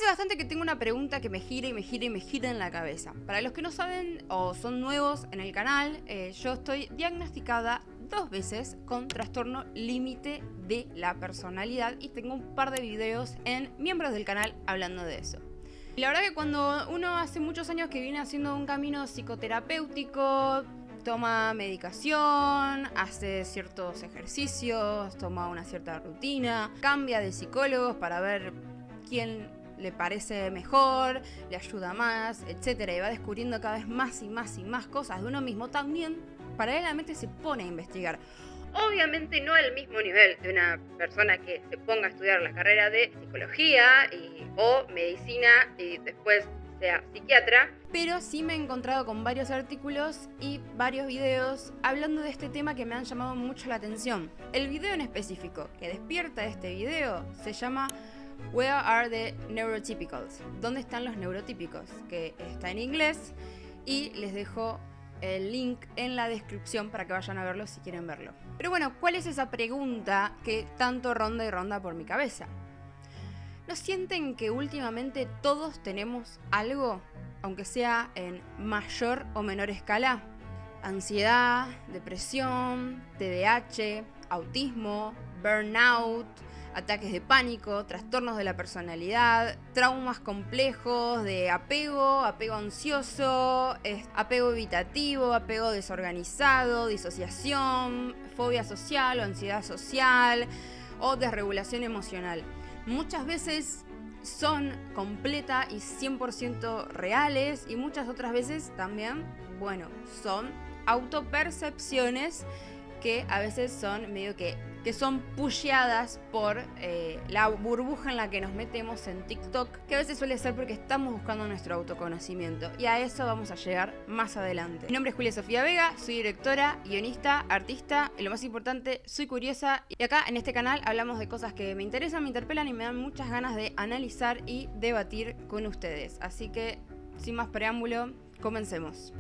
Hace bastante que tengo una pregunta que me gira y me gira y me gira en la cabeza. Para los que no saben o son nuevos en el canal, yo estoy diagnosticada 2 veces con trastorno límite de la personalidad y tengo un par de videos en miembros del canal hablando de eso. Y la verdad que cuando uno hace muchos años que viene haciendo un camino psicoterapéutico, toma medicación, hace ciertos ejercicios, toma una cierta rutina, cambia de psicólogos para ver quién le parece mejor, le ayuda más, etc. Y va descubriendo cada vez más y más y más cosas de uno mismo. También paralelamente se pone a investigar. Obviamente no al mismo nivel de una persona que se ponga a estudiar la carrera de psicología o medicina y después sea psiquiatra, pero sí me he encontrado con varios artículos y varios videos hablando de este tema que me han llamado mucho la atención. El video en específico que despierta este video se llama Where are the neurotypicals? ¿Dónde están los neurotípicos? Que está en inglés y les dejo el link en la descripción para que vayan a verlo si quieren verlo. Pero bueno, ¿cuál es esa pregunta que tanto ronda y ronda por mi cabeza? ¿No sienten que últimamente todos tenemos algo, aunque sea en mayor o menor escala? Ansiedad, depresión, TDAH, autismo, burnout, ataques de pánico, trastornos de la personalidad, traumas complejos de apego ansioso, apego evitativo, apego desorganizado, disociación, fobia social o ansiedad social o desregulación emocional. Muchas veces son completa y 100% reales y muchas otras veces también, son autopercepciones que a veces son medio que son pusheadas por la burbuja en la que nos metemos en TikTok, que a veces suele ser porque estamos buscando nuestro autoconocimiento, y a eso vamos a llegar más adelante. Mi nombre es Julia Sofía Vega, soy directora, guionista, artista, y lo más importante, soy curiosa, y acá en este canal hablamos de cosas que me interesan, me interpelan y me dan muchas ganas de analizar y debatir con ustedes. Así que, sin más preámbulo, comencemos.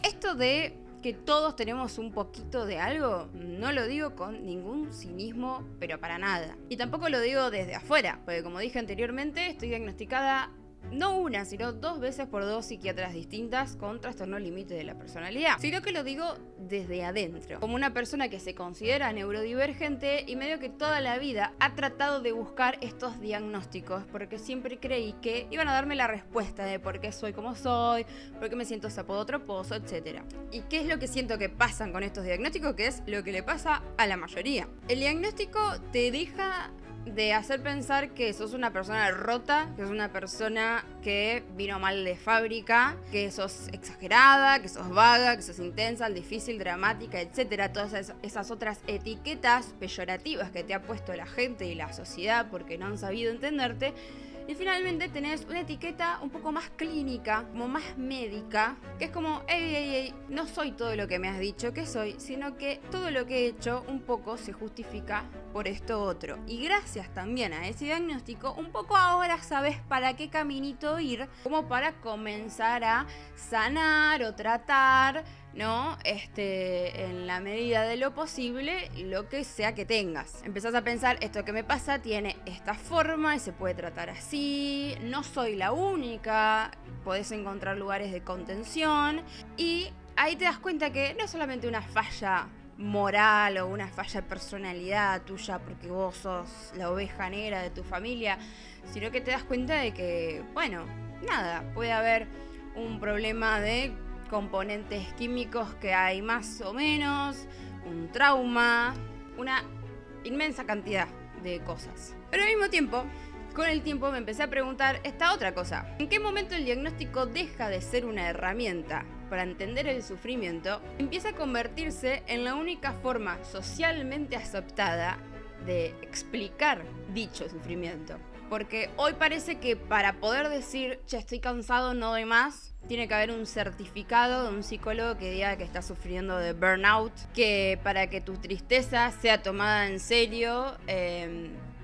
Esto de que todos tenemos un poquito de algo, no lo digo con ningún cinismo, pero para nada. Y tampoco lo digo desde afuera, porque como dije anteriormente, estoy diagnosticada no una, sino 2 veces por 2 psiquiatras distintas con trastorno límite de la personalidad. Sino que lo digo desde adentro, como una persona que se considera neurodivergente y medio que toda la vida ha tratado de buscar estos diagnósticos, porque siempre creí que iban a darme la respuesta de por qué soy como soy, por qué me siento sapo de otro pozo, etc. ¿Y qué es lo que siento que pasan con estos diagnósticos? Que es lo que le pasa a la mayoría. El diagnóstico te deja de hacer pensar que sos una persona rota, que sos una persona que vino mal de fábrica, que sos exagerada, que sos vaga, que sos intensa, difícil, dramática, etc. Todas esas otras etiquetas peyorativas que te ha puesto la gente y la sociedad porque no han sabido entenderte. Y finalmente tenés una etiqueta un poco más clínica, como más médica, que es como, hey, no soy todo lo que me has dicho que soy, sino que todo lo que he hecho un poco se justifica por esto otro. Y gracias también a ese diagnóstico, un poco ahora sabes para qué caminito ir, como para comenzar a sanar o tratar, ¿no? En la medida de lo posible, lo que sea que tengas. Empezás a pensar, esto que me pasa tiene esta forma y se puede tratar así, no soy la única, podés encontrar lugares de contención y ahí te das cuenta que no es solamente una falla moral o una falla de personalidad tuya porque vos sos la oveja negra de tu familia, sino que te das cuenta de que, puede haber un problema de componentes químicos que hay más o menos, un trauma, una inmensa cantidad de cosas. Pero al mismo tiempo, con el tiempo me empecé a preguntar esta otra cosa. ¿En qué momento el diagnóstico deja de ser una herramienta para entender el sufrimiento? Empieza a convertirse en la única forma socialmente aceptada de explicar dicho sufrimiento. Porque hoy parece que para poder decir, estoy cansado, no doy más, tiene que haber un certificado de un psicólogo que diga que estás sufriendo de burnout, que para que tu tristeza sea tomada en serio,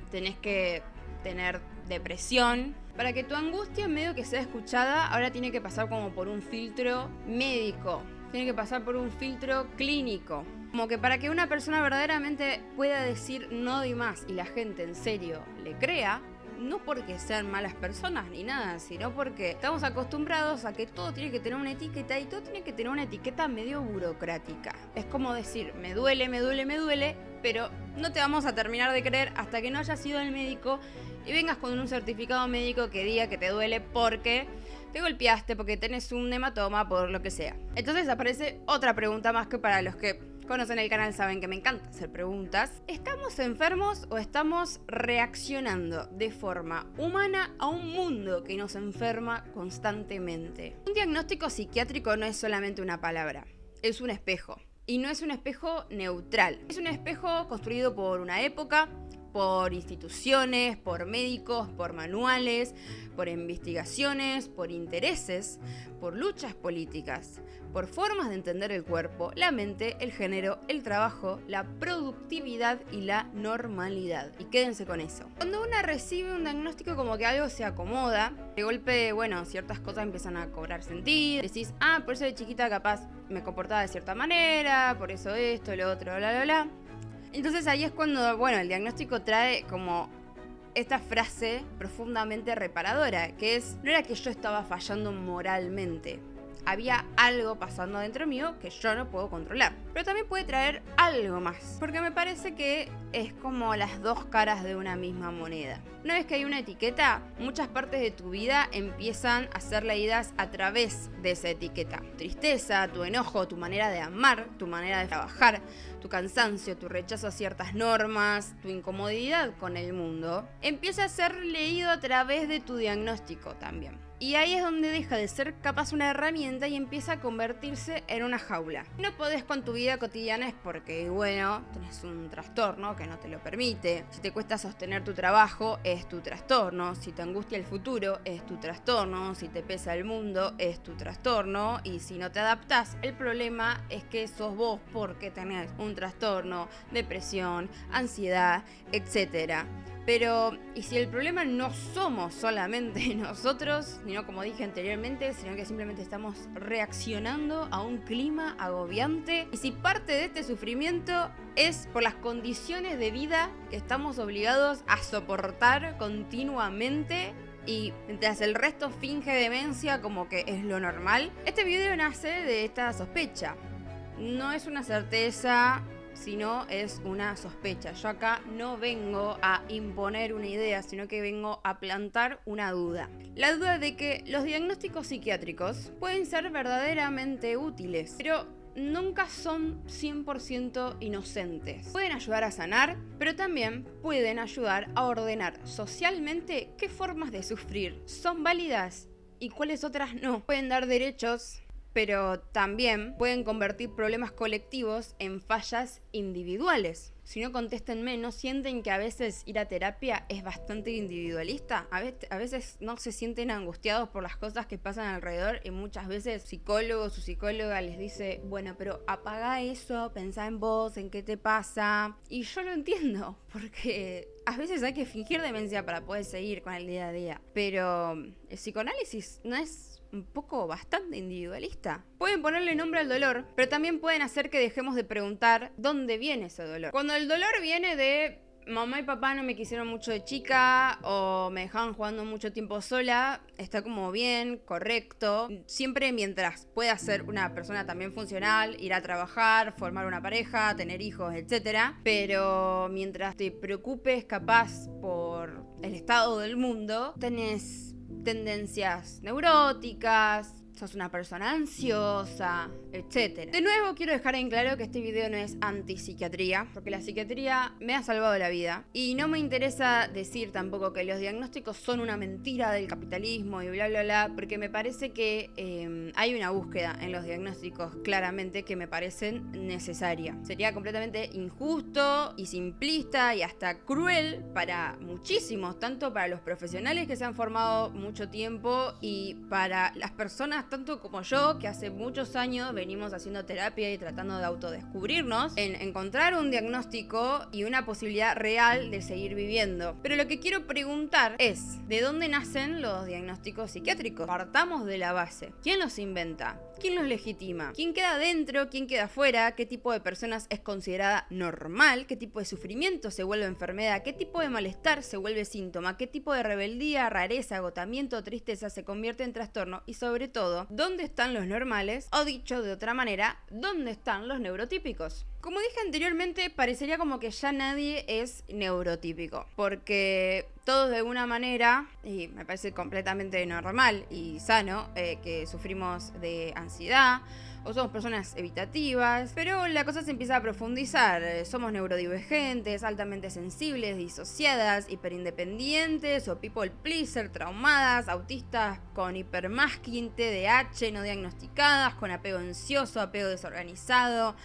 tenés que tener depresión. Para que tu angustia medio que sea escuchada, ahora tiene que pasar como por un filtro médico, tiene que pasar por un filtro clínico. Como que para que una persona verdaderamente pueda decir no doy más y la gente en serio le crea, no porque sean malas personas ni nada, sino porque estamos acostumbrados a que todo tiene que tener una etiqueta y todo tiene que tener una etiqueta medio burocrática. Es como decir, me duele, pero no te vamos a terminar de creer hasta que no hayas ido al médico y vengas con un certificado médico que diga que te duele porque te golpeaste, porque tenés un hematoma, por lo que sea. Entonces aparece otra pregunta más, que para los que conocen el canal saben que me encanta hacer preguntas. ¿Estamos enfermos o estamos reaccionando de forma humana a un mundo que nos enferma constantemente? Un diagnóstico psiquiátrico no es solamente una palabra, es un espejo. Y no es un espejo neutral. Es un espejo construido por una época, por instituciones, por médicos, por manuales, por investigaciones, por intereses, por luchas políticas, por formas de entender el cuerpo, la mente, el género, el trabajo, la productividad y la normalidad. Y quédense con eso. Cuando una recibe un diagnóstico, como que algo se acomoda, de golpe, bueno, ciertas cosas empiezan a cobrar sentido. Decís, por eso de chiquita capaz me comportaba de cierta manera, por eso esto, lo otro, bla, bla, bla. Entonces ahí es cuando, bueno, el diagnóstico trae como esta frase profundamente reparadora, que es, no era que yo estaba fallando moralmente, había algo pasando dentro mío que yo no puedo controlar. Pero también puede traer algo más, porque me parece que es como las dos caras de una misma moneda. Una vez que hay una etiqueta, muchas partes de tu vida empiezan a ser leídas a través de esa etiqueta. Tu tristeza, tu enojo, tu manera de amar, tu manera de trabajar, tu cansancio, tu rechazo a ciertas normas, tu incomodidad con el mundo, empieza a ser leído a través de tu diagnóstico también. Y ahí es donde deja de ser capaz una herramienta y empieza a convertirse en una jaula. No podés con tu vida cotidiana es porque, bueno, tenés un trastorno que no te lo permite. Si te cuesta sostener tu trabajo, es tu trastorno. Si te angustia el futuro, es tu trastorno. Si te pesa el mundo, es tu trastorno. Y si no te adaptás, el problema es que sos vos porque tenés un trastorno, depresión, ansiedad, etc. Pero, ¿y si el problema no somos solamente nosotros, sino como dije anteriormente, sino que simplemente estamos reaccionando a un clima agobiante? ¿Y si parte de este sufrimiento es por las condiciones de vida que estamos obligados a soportar continuamente? Y mientras el resto finge demencia como que es lo normal. Este video nace de esta sospecha. No es una certeza, sino es una sospecha. Yo acá no vengo a imponer una idea, sino que vengo a plantar una duda. La duda de que los diagnósticos psiquiátricos pueden ser verdaderamente útiles, pero nunca son 100% inocentes. Pueden ayudar a sanar, pero también pueden ayudar a ordenar socialmente qué formas de sufrir son válidas y cuáles otras no. Pueden dar derechos, pero también pueden convertir problemas colectivos en fallas individuales. Si no contéstenme, ¿no sienten que a veces ir a terapia es bastante individualista? A veces no se sienten angustiados por las cosas que pasan alrededor y muchas veces psicólogos o psicóloga les dice, bueno, pero apaga eso, pensá en vos, en qué te pasa. Y yo lo entiendo, porque a veces hay que fingir demencia para poder seguir con el día a día. Pero el psicoanálisis no es un poco bastante individualista. Pueden ponerle nombre al dolor, pero también pueden hacer que dejemos de preguntar dónde viene ese dolor. Cuando el dolor viene de mamá y papá no me quisieron mucho de chica o me dejaban jugando mucho tiempo sola, está como bien, correcto. Siempre mientras pueda ser una persona también funcional, ir a trabajar, formar una pareja, tener hijos, etc. Pero mientras te preocupes capaz por el estado del mundo, tenés tendencias neuróticas, sos una persona ansiosa, etc. De nuevo quiero dejar en claro que este video no es anti-psiquiatría, porque la psiquiatría me ha salvado la vida. Y no me interesa decir tampoco que los diagnósticos son una mentira del capitalismo y bla bla bla, porque me parece que hay una búsqueda en los diagnósticos claramente que me parecen necesaria. Sería completamente injusto y simplista y hasta cruel para muchísimos, tanto para los profesionales que se han formado mucho tiempo y para las personas tanto como yo, que hace muchos años venimos haciendo terapia y tratando de autodescubrirnos, en encontrar un diagnóstico y una posibilidad real de seguir viviendo. Pero lo que quiero preguntar es, ¿de dónde nacen los diagnósticos psiquiátricos? Partamos de la base. ¿Quién los inventa? ¿Quién los legitima? ¿Quién queda dentro? ¿Quién queda fuera? ¿Qué tipo de personas es considerada normal? ¿Qué tipo de sufrimiento se vuelve enfermedad? ¿Qué tipo de malestar se vuelve síntoma? ¿Qué tipo de rebeldía, rareza, agotamiento o tristeza se convierte en trastorno? Y sobre todo, ¿dónde están los normales? O dicho de otra manera, ¿dónde están los neurotípicos? Como dije anteriormente, parecería como que ya nadie es neurotípico, porque todos de alguna manera, y me parece completamente normal y sano, que sufrimos de ansiedad, o somos personas evitativas, pero la cosa se empieza a profundizar. Somos neurodivergentes, altamente sensibles, disociadas, hiperindependientes o people pleaser, traumadas, autistas con hipermasking, TDAH no diagnosticadas, con apego ansioso, apego desorganizado,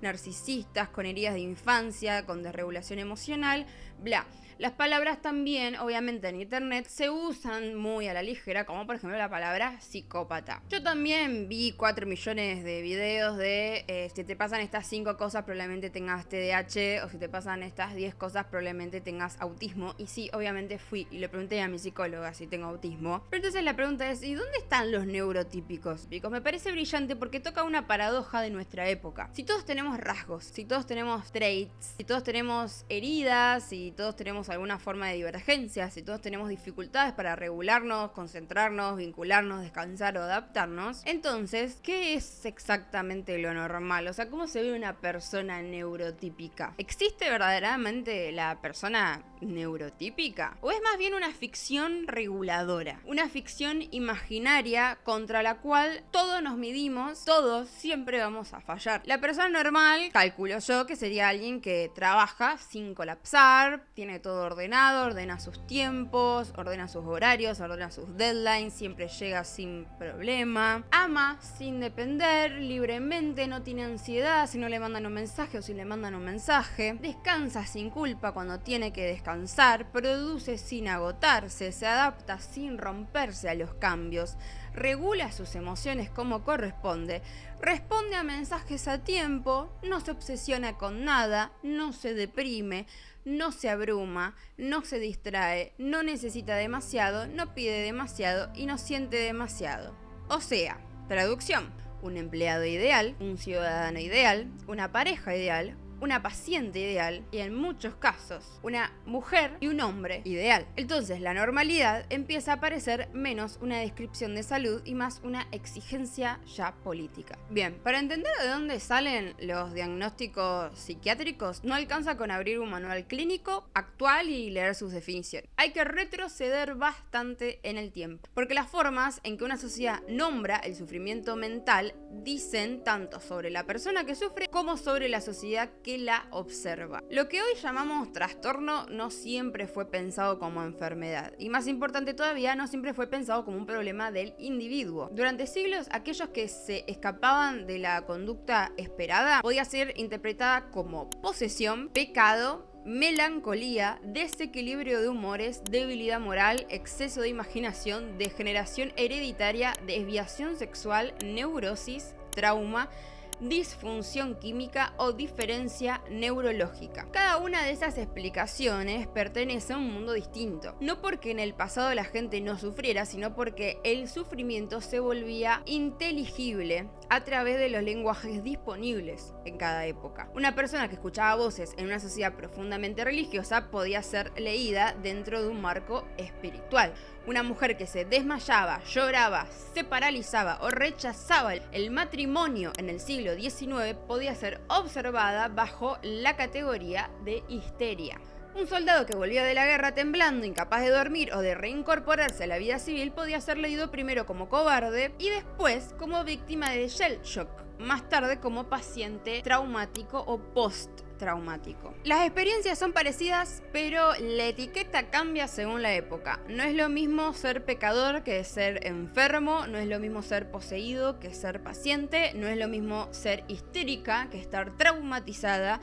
narcisistas, con heridas de infancia, con desregulación emocional, bla. Las palabras también, obviamente en internet, se usan muy a la ligera, como por ejemplo la palabra psicópata. Yo también vi 4 millones de videos de si te pasan estas 5 cosas probablemente tengas TDAH, o si te pasan estas 10 cosas probablemente tengas autismo. Y sí, obviamente fui y le pregunté a mi psicóloga si tengo autismo. Pero entonces la pregunta es, ¿y dónde están los neurotípicos? Me parece brillante porque toca una paradoja de nuestra época. Si todos tenemos rasgos, si todos tenemos traits, si todos tenemos heridas, si todos tenemos alguna forma de divergencia, si todos tenemos dificultades para regularnos, concentrarnos, vincularnos, descansar o adaptarnos, entonces, ¿qué es exactamente lo normal? O sea, ¿cómo se ve una persona neurotípica? ¿Existe verdaderamente la persona neurotípica? ¿O es más bien una ficción reguladora? Una ficción imaginaria contra la cual todos nos midimos, todos siempre vamos a fallar. La persona normal, calculo yo, que sería alguien que trabaja sin colapsar, tiene todo ordenado, ordena sus tiempos, ordena sus horarios, ordena sus deadlines, siempre llega sin problema, ama sin depender, libremente, no tiene ansiedad si no le mandan un mensaje o si le mandan un mensaje, descansa sin culpa cuando tiene que descansar, produce sin agotarse, se adapta sin romperse a los cambios, regula sus emociones como corresponde, responde a mensajes a tiempo, no se obsesiona con nada, no se deprime, no se abruma, no se distrae, no necesita demasiado, no pide demasiado y no siente demasiado. O sea, traducción, un empleado ideal, un ciudadano ideal, una pareja ideal, una paciente ideal y en muchos casos una mujer y un hombre ideal. Entonces la normalidad empieza a parecer menos una descripción de salud y más una exigencia ya política. Bien, para entender de dónde salen los diagnósticos psiquiátricos no alcanza con abrir un manual clínico actual y leer sus definiciones. Hay que retroceder bastante en el tiempo, porque las formas en que una sociedad nombra el sufrimiento mental dicen tanto sobre la persona que sufre como sobre la sociedad que la observa. Lo que hoy llamamos trastorno no siempre fue pensado como enfermedad y, más importante todavía, no siempre fue pensado como un problema del individuo. Durante siglos, aquellos que se escapaban de la conducta esperada podía ser interpretada como posesión, pecado, melancolía, desequilibrio de humores, debilidad moral, exceso de imaginación, degeneración hereditaria, desviación sexual, neurosis, trauma, disfunción química o diferencia neurológica. Cada una de esas explicaciones pertenece a un mundo distinto. No porque en el pasado la gente no sufriera, sino porque el sufrimiento se volvía inteligible a través de los lenguajes disponibles en cada época. Una persona que escuchaba voces en una sociedad profundamente religiosa podía ser leída dentro de un marco espiritual. Una mujer que se desmayaba, lloraba, se paralizaba o rechazaba el matrimonio en el siglo XIX podía ser observada bajo la categoría de histeria. Un soldado que volvía de la guerra temblando, incapaz de dormir o de reincorporarse a la vida civil podía ser leído primero como cobarde y después como víctima de shell shock, más tarde como paciente traumático o post-traumático. Las experiencias son parecidas, pero la etiqueta cambia según la época. No es lo mismo ser pecador que ser enfermo, no es lo mismo ser poseído que ser paciente, no es lo mismo ser histérica que estar traumatizada.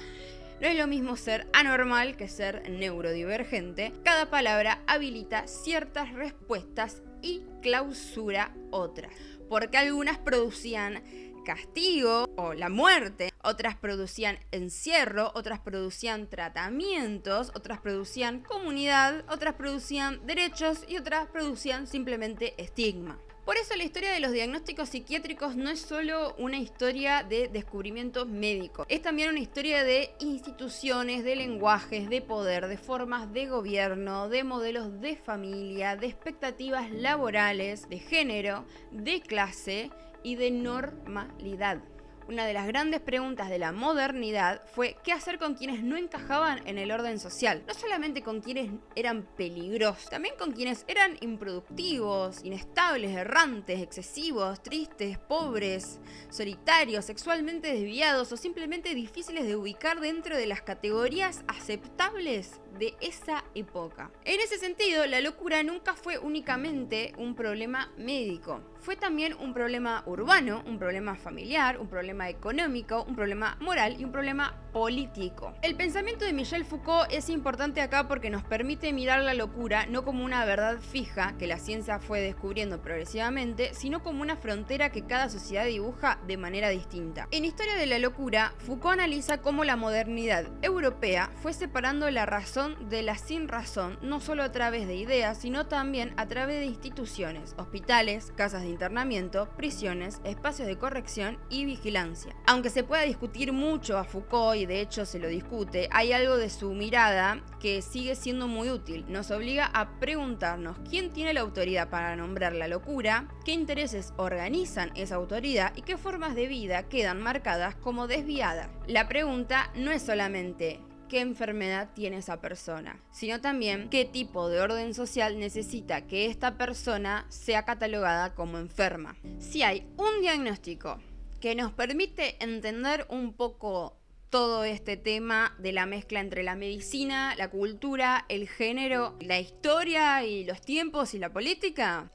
No es lo mismo ser anormal que ser neurodivergente. Cada palabra habilita ciertas respuestas y clausura otras, porque algunas producían castigo o la muerte, otras producían encierro, otras producían tratamientos, otras producían comunidad, otras producían derechos y otras producían simplemente estigma. Por eso la historia de los diagnósticos psiquiátricos no es solo una historia de descubrimientos médicos, es también una historia de instituciones, de lenguajes, de poder, de formas de gobierno, de modelos de familia, de expectativas laborales, de género, de clase y de normalidad. Una de las grandes preguntas de la modernidad fue qué hacer con quienes no encajaban en el orden social. No solamente con quienes eran peligrosos, también con quienes eran improductivos, inestables, errantes, excesivos, tristes, pobres, solitarios, sexualmente desviados o simplemente difíciles de ubicar dentro de las categorías aceptables de esa época. En ese sentido, la locura nunca fue únicamente un problema médico. Fue también un problema urbano, un problema familiar, un problema económico, un problema moral y un problema político. El pensamiento de Michel Foucault es importante acá porque nos permite mirar la locura no como una verdad fija que la ciencia fue descubriendo progresivamente, sino como una frontera que cada sociedad dibuja de manera distinta. En Historia de la locura, Foucault analiza cómo la modernidad europea fue separando la razón de la sin razón, no solo a través de ideas, sino también a través de instituciones, hospitales, casas de internamiento, prisiones, espacios de corrección y vigilancia. Aunque se pueda discutir mucho a Foucault, y de hecho se lo discute, hay algo de su mirada que sigue siendo muy útil. Nos obliga a preguntarnos quién tiene la autoridad para nombrar la locura, qué intereses organizan esa autoridad y qué formas de vida quedan marcadas como desviadas. La pregunta no es solamente qué enfermedad tiene esa persona, sino también qué tipo de orden social necesita que esta persona sea catalogada como enferma. Si hay un diagnóstico que nos permite entender un poco todo este tema de la mezcla entre la medicina, la cultura, el género, la historia y los tiempos y la política,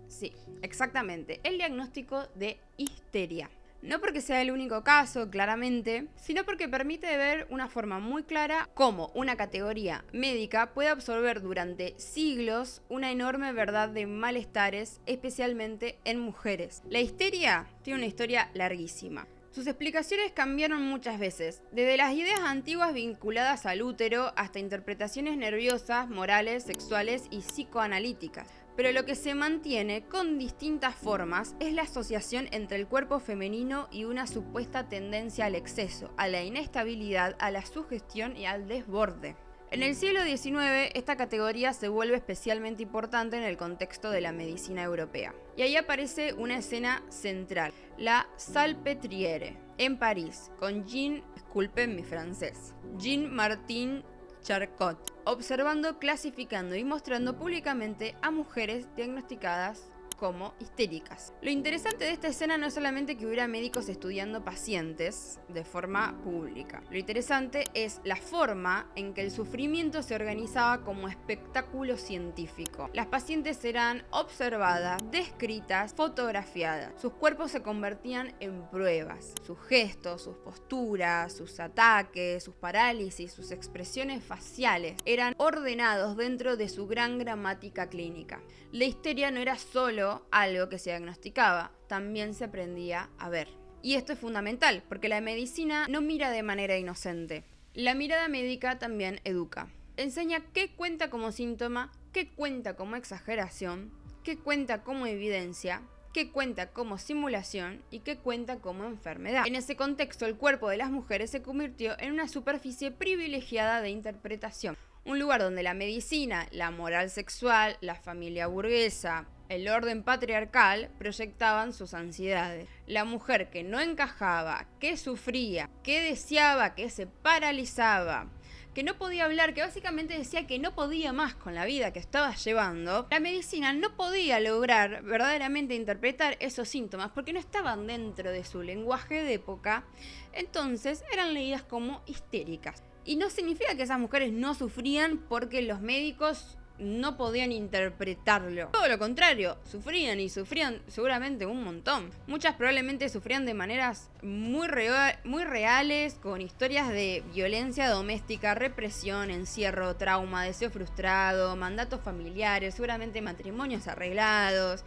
sí, exactamente, el diagnóstico de histeria. No porque sea el único caso, claramente, sino porque permite ver una forma muy clara cómo una categoría médica puede absorber durante siglos una enorme verdad de malestares, especialmente en mujeres. La histeria tiene una historia larguísima. Sus explicaciones cambiaron muchas veces, desde las ideas antiguas vinculadas al útero hasta interpretaciones nerviosas, morales, sexuales y psicoanalíticas. Pero lo que se mantiene con distintas formas es la asociación entre el cuerpo femenino y una supuesta tendencia al exceso, a la inestabilidad, a la sugestión y al desborde. En el siglo XIX, esta categoría se vuelve especialmente importante en el contexto de la medicina europea. Y ahí aparece una escena central, la Salpêtrière, en París, con disculpen mi francés, Jean-Martin Charcot, observando, clasificando y mostrando públicamente a mujeres diagnosticadas como histéricas. Lo interesante de esta escena no es solamente que hubiera médicos estudiando pacientes de forma pública. Lo interesante es la forma en que el sufrimiento se organizaba como espectáculo científico. Las pacientes eran observadas, descritas, fotografiadas. Sus cuerpos se convertían en pruebas. Sus gestos, sus posturas, sus ataques, sus parálisis, sus expresiones faciales eran ordenados dentro de su gran gramática clínica. La histeria no era solo algo que se diagnosticaba, también se aprendía a ver. Y esto es fundamental, porque la medicina no mira de manera inocente. La mirada médica también educa. Enseña qué cuenta como síntoma, qué cuenta como exageración, qué cuenta como evidencia, qué cuenta como simulación y qué cuenta como enfermedad. En ese contexto, el cuerpo de las mujeres se convirtió en una superficie privilegiada de interpretación. Un lugar donde la medicina, la moral sexual, la familia burguesa, el orden patriarcal proyectaban sus ansiedades. La mujer que no encajaba, que sufría, que deseaba, que se paralizaba, que no podía hablar, que básicamente decía que no podía más con la vida que estaba llevando, la medicina no podía lograr verdaderamente interpretar esos síntomas porque no estaban dentro de su lenguaje de época, entonces eran leídas como histéricas. Y no significa que esas mujeres no sufrían porque los médicos no podían interpretarlo. Todo lo contrario, sufrían y sufrían seguramente un montón. Muchas probablemente sufrían de maneras muy reales, con historias de violencia doméstica, represión, encierro, trauma, deseo frustrado, mandatos familiares, seguramente matrimonios arreglados,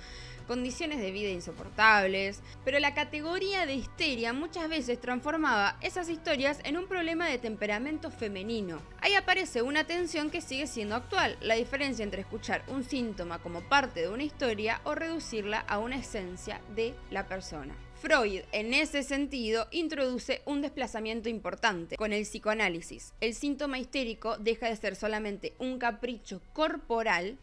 condiciones de vida insoportables, pero la categoría de histeria muchas veces transformaba esas historias en un problema de temperamento femenino. Ahí aparece una tensión que sigue siendo actual, la diferencia entre escuchar un síntoma como parte de una historia o reducirla a una esencia de la persona. Freud, en ese sentido, introduce un desplazamiento importante con el psicoanálisis. El síntoma histérico deja de ser solamente un capricho corporal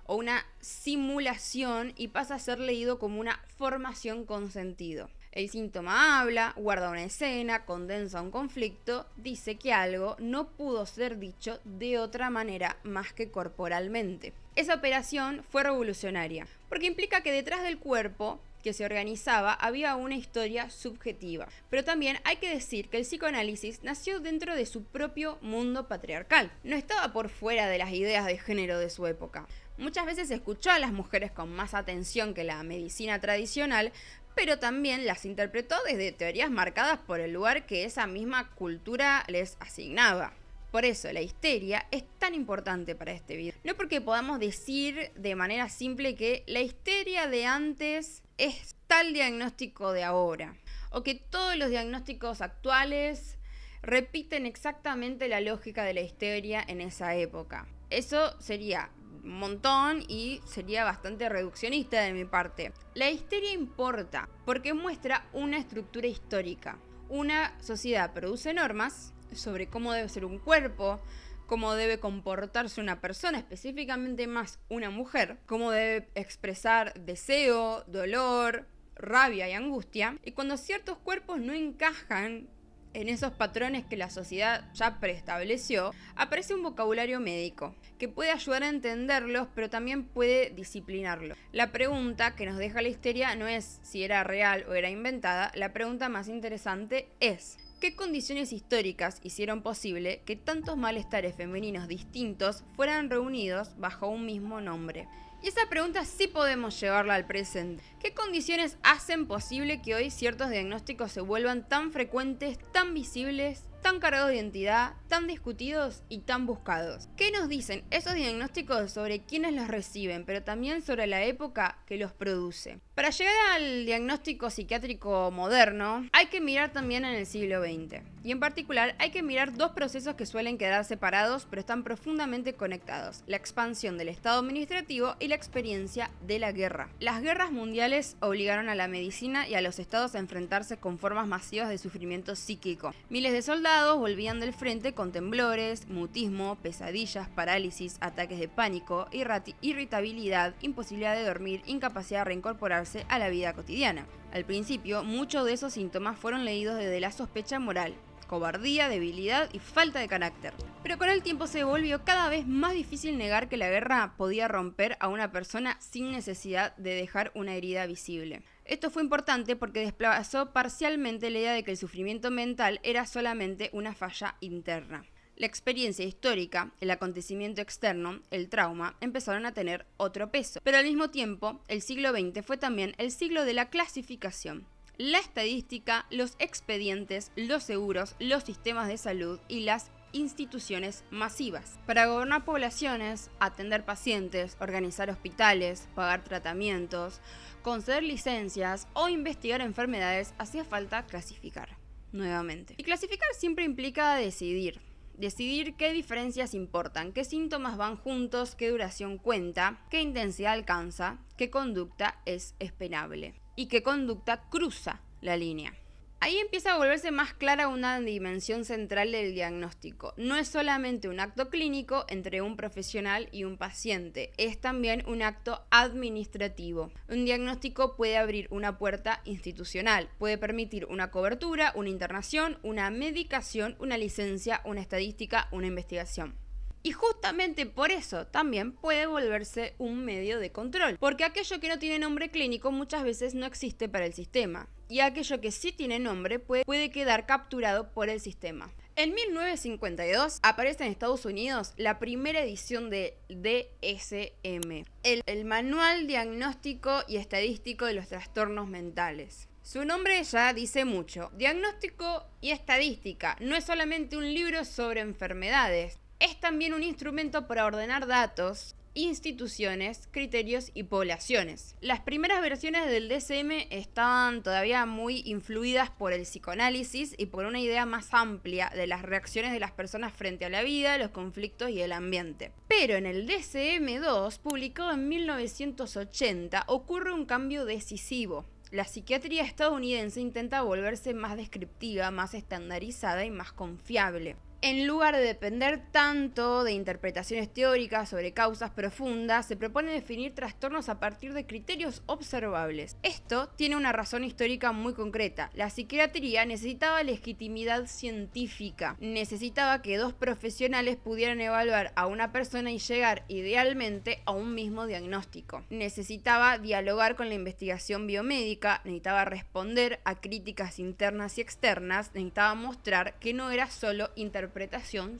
o una simulación y pasa a ser leído como una formación con sentido. El síntoma habla, guarda una escena, condensa un conflicto, dice que algo no pudo ser dicho de otra manera más que corporalmente. Esa operación fue revolucionaria, porque implica que detrás del cuerpo que se organizaba había una historia subjetiva. Pero también hay que decir que el psicoanálisis nació dentro de su propio mundo patriarcal. No estaba por fuera de las ideas de género de su época. Muchas veces escuchó a las mujeres con más atención que la medicina tradicional, pero también las interpretó desde teorías marcadas por el lugar que esa misma cultura les asignaba. Por eso la histeria es tan importante para este video. No porque podamos decir de manera simple que la histeria de antes es tal diagnóstico de ahora, o que todos los diagnósticos actuales repiten exactamente la lógica de la histeria en esa época. Eso sería un montón y sería bastante reduccionista de mi parte. La histeria importa porque muestra una estructura histórica. Una sociedad produce normas sobre cómo debe ser un cuerpo, cómo debe comportarse una persona, específicamente más una mujer, cómo debe expresar deseo, dolor, rabia y angustia. Y cuando ciertos cuerpos no encajan en esos patrones que la sociedad ya preestableció, aparece un vocabulario médico que puede ayudar a entenderlos, pero también puede disciplinarlos. La pregunta que nos deja la histeria no es si era real o era inventada, la pregunta más interesante es: ¿qué condiciones históricas hicieron posible que tantos malestares femeninos distintos fueran reunidos bajo un mismo nombre? Y esa pregunta sí podemos llevarla al presente. ¿Qué condiciones hacen posible que hoy ciertos diagnósticos se vuelvan tan frecuentes, tan visibles, tan cargados de identidad, tan discutidos y tan buscados? ¿Qué nos dicen esos diagnósticos sobre quienes los reciben, pero también sobre la época que los produce? Para llegar al diagnóstico psiquiátrico moderno, hay que mirar también en el siglo XX. Y en particular, hay que mirar dos procesos que suelen quedar separados, pero están profundamente conectados: la expansión del Estado administrativo y la experiencia de la guerra. Las guerras mundiales obligaron a la medicina y a los estados a enfrentarse con formas masivas de sufrimiento psíquico. Miles de soldados volvían del frente con temblores, mutismo, pesadillas, parálisis, ataques de pánico, irritabilidad, imposibilidad de dormir, incapacidad de reincorporarse a la vida cotidiana. Al principio, muchos de esos síntomas fueron leídos desde la sospecha moral: cobardía, debilidad y falta de carácter. Pero con el tiempo se volvió cada vez más difícil negar que la guerra podía romper a una persona sin necesidad de dejar una herida visible. Esto fue importante porque desplazó parcialmente la idea de que el sufrimiento mental era solamente una falla interna. La experiencia histórica, el acontecimiento externo, el trauma, empezaron a tener otro peso. Pero al mismo tiempo, el siglo XX fue también el siglo de la clasificación. La estadística, los expedientes, los seguros, los sistemas de salud y las instituciones masivas. Para gobernar poblaciones, atender pacientes, organizar hospitales, pagar tratamientos, conceder licencias o investigar enfermedades, hacía falta clasificar nuevamente. Y clasificar siempre implica decidir. Decidir qué diferencias importan, qué síntomas van juntos, qué duración cuenta, qué intensidad alcanza, qué conducta es esperable y qué conducta cruza la línea. Ahí empieza a volverse más clara una dimensión central del diagnóstico. No es solamente un acto clínico entre un profesional y un paciente, es también un acto administrativo. Un diagnóstico puede abrir una puerta institucional, puede permitir una cobertura, una internación, una medicación, una licencia, una estadística, una investigación. Y justamente por eso también puede volverse un medio de control, porque aquello que no tiene nombre clínico muchas veces no existe para el sistema, y aquello que sí tiene nombre puede quedar capturado por el sistema. En 1952 aparece en Estados Unidos la primera edición de DSM, el Manual Diagnóstico y Estadístico de los Trastornos Mentales. Su nombre ya dice mucho: diagnóstico y estadística. No es solamente un libro sobre enfermedades, es también un instrumento para ordenar datos instituciones, criterios y poblaciones. Las primeras versiones del DSM estaban todavía muy influidas por el psicoanálisis y por una idea más amplia de las reacciones de las personas frente a la vida, los conflictos y el ambiente. Pero en el DSM-2, publicado en 1980, ocurre un cambio decisivo. La psiquiatría estadounidense intenta volverse más descriptiva, más estandarizada y más confiable. En lugar de depender tanto de interpretaciones teóricas sobre causas profundas, se propone definir trastornos a partir de criterios observables. Esto tiene una razón histórica muy concreta. La psiquiatría necesitaba legitimidad científica. Necesitaba que dos profesionales pudieran evaluar a una persona y llegar idealmente a un mismo diagnóstico. Necesitaba dialogar con la investigación biomédica, necesitaba responder a críticas internas y externas, necesitaba mostrar que no era solo interpretación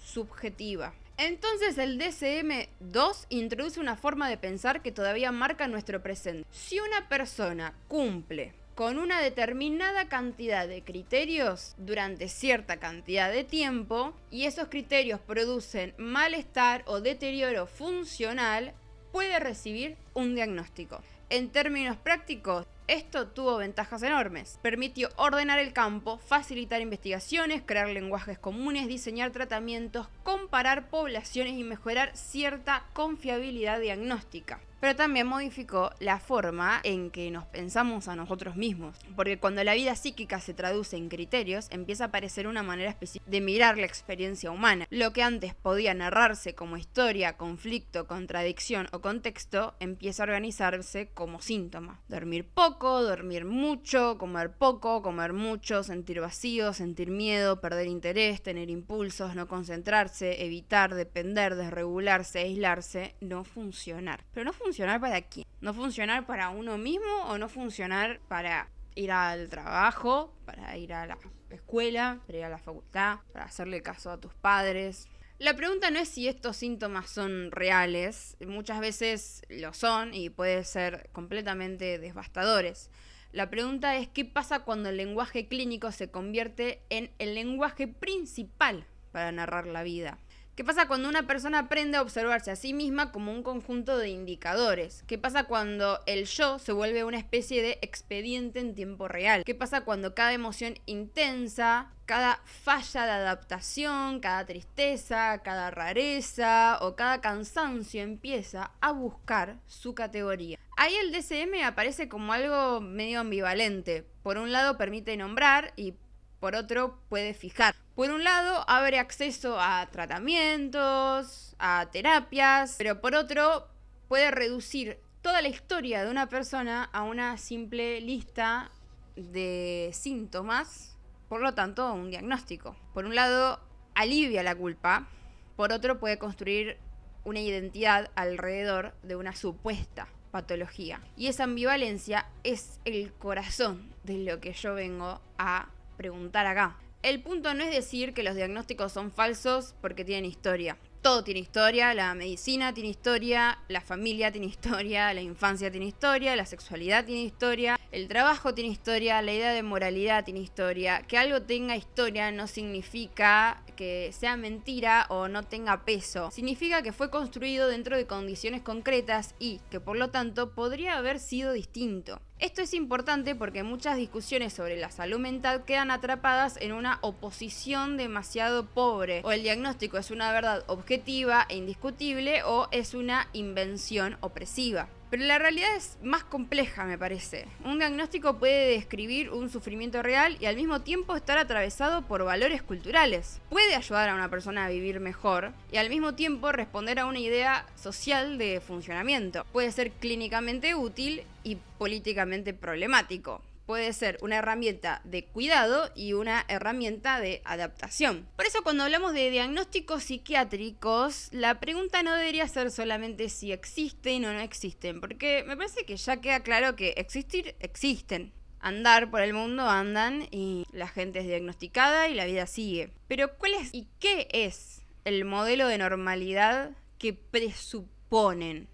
subjetiva. Entonces el DSM-2 introduce una forma de pensar que todavía marca nuestro presente. Si una persona cumple con una determinada cantidad de criterios durante cierta cantidad de tiempo y esos criterios producen malestar o deterioro funcional, puede recibir un diagnóstico. En términos prácticos, esto tuvo ventajas enormes. Permitió ordenar el campo, facilitar investigaciones, crear lenguajes comunes, diseñar tratamientos, comparar poblaciones y mejorar cierta confiabilidad diagnóstica. Pero también modificó la forma en que nos pensamos a nosotros mismos. Porque cuando la vida psíquica se traduce en criterios, empieza a aparecer una manera específica de mirar la experiencia humana. Lo que antes podía narrarse como historia, conflicto, contradicción o contexto, empieza a organizarse como síntoma. Dormir poco, dormir mucho, comer poco, comer mucho, sentir vacío, sentir miedo, perder interés, tener impulsos, no concentrarse, evitar, depender, desregularse, aislarse, no funcionar. Pero no funcionar para quién. No funcionar para uno mismo o no funcionar para ir al trabajo, para ir a la escuela, para ir a la facultad, para hacerle caso a tus padres. La pregunta no es si estos síntomas son reales, muchas veces lo son y pueden ser completamente devastadores. La pregunta es qué pasa cuando el lenguaje clínico se convierte en el lenguaje principal para narrar la vida. ¿Qué pasa cuando una persona aprende a observarse a sí misma como un conjunto de indicadores? ¿Qué pasa cuando el yo se vuelve una especie de expediente en tiempo real? ¿Qué pasa cuando cada emoción intensa, cada falla de adaptación, cada tristeza, cada rareza o cada cansancio empieza a buscar su categoría? Ahí el DSM aparece como algo medio ambivalente. Por un lado permite nombrar y por otro puede fijar. Por un lado abre acceso a tratamientos, a terapias, pero por otro puede reducir toda la historia de una persona a una simple lista de síntomas, por lo tanto un diagnóstico. Por un lado alivia la culpa, por otro puede construir una identidad alrededor de una supuesta patología. Y esa ambivalencia es el corazón de lo que yo vengo a preguntar acá. El punto no es decir que los diagnósticos son falsos porque tienen historia. Todo tiene historia, la medicina tiene historia, la familia tiene historia, la infancia tiene historia, la sexualidad tiene historia, el trabajo tiene historia, la idea de moralidad tiene historia. Que algo tenga historia no significa que sea mentira o no tenga peso. Significa que fue construido dentro de condiciones concretas y que por lo tanto podría haber sido distinto. Esto es importante porque muchas discusiones sobre la salud mental quedan atrapadas en una oposición demasiado pobre. O el diagnóstico es una verdad objetiva e indiscutible o es una invención opresiva. Pero la realidad es más compleja, me parece. Un diagnóstico puede describir un sufrimiento real y al mismo tiempo estar atravesado por valores culturales. Puede ayudar a una persona a vivir mejor y al mismo tiempo responder a una idea social de funcionamiento. Puede ser clínicamente útil y políticamente problemático. Puede ser una herramienta de cuidado y una herramienta de adaptación. Por eso cuando hablamos de diagnósticos psiquiátricos, la pregunta no debería ser solamente si existen o no existen, porque me parece que ya queda claro que existir, existen. Andar por el mundo andan y la gente es diagnosticada y la vida sigue. Pero ¿cuál es y qué es el modelo de normalidad que presuponen?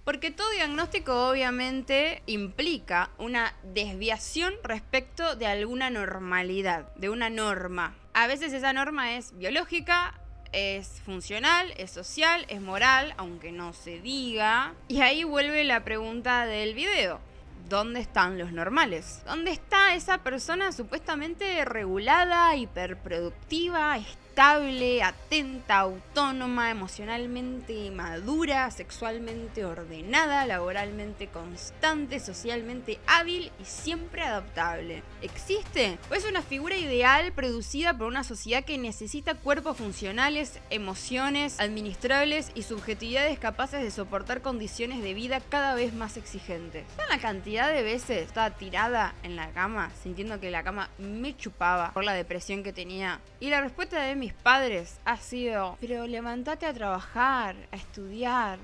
Porque todo diagnóstico obviamente implica una desviación respecto de alguna normalidad, de una norma. A veces esa norma es biológica, es funcional, es social, es moral, aunque no se diga. Y ahí vuelve la pregunta del video. ¿Dónde están los normales? ¿Dónde está esa persona supuestamente regulada, hiperproductiva, estable, atenta, autónoma, emocionalmente madura, sexualmente ordenada, laboralmente constante, socialmente hábil y siempre adaptable? ¿Existe? ¿O es una figura ideal producida por una sociedad que necesita cuerpos funcionales, emociones administrables y subjetividades capaces de soportar condiciones de vida cada vez más exigentes? ¿Saben la cantidad de veces estaba tirada en la cama sintiendo que la cama me chupaba por la depresión que tenía? Y la respuesta de mis padres ha sido: pero levántate a trabajar, a estudiar,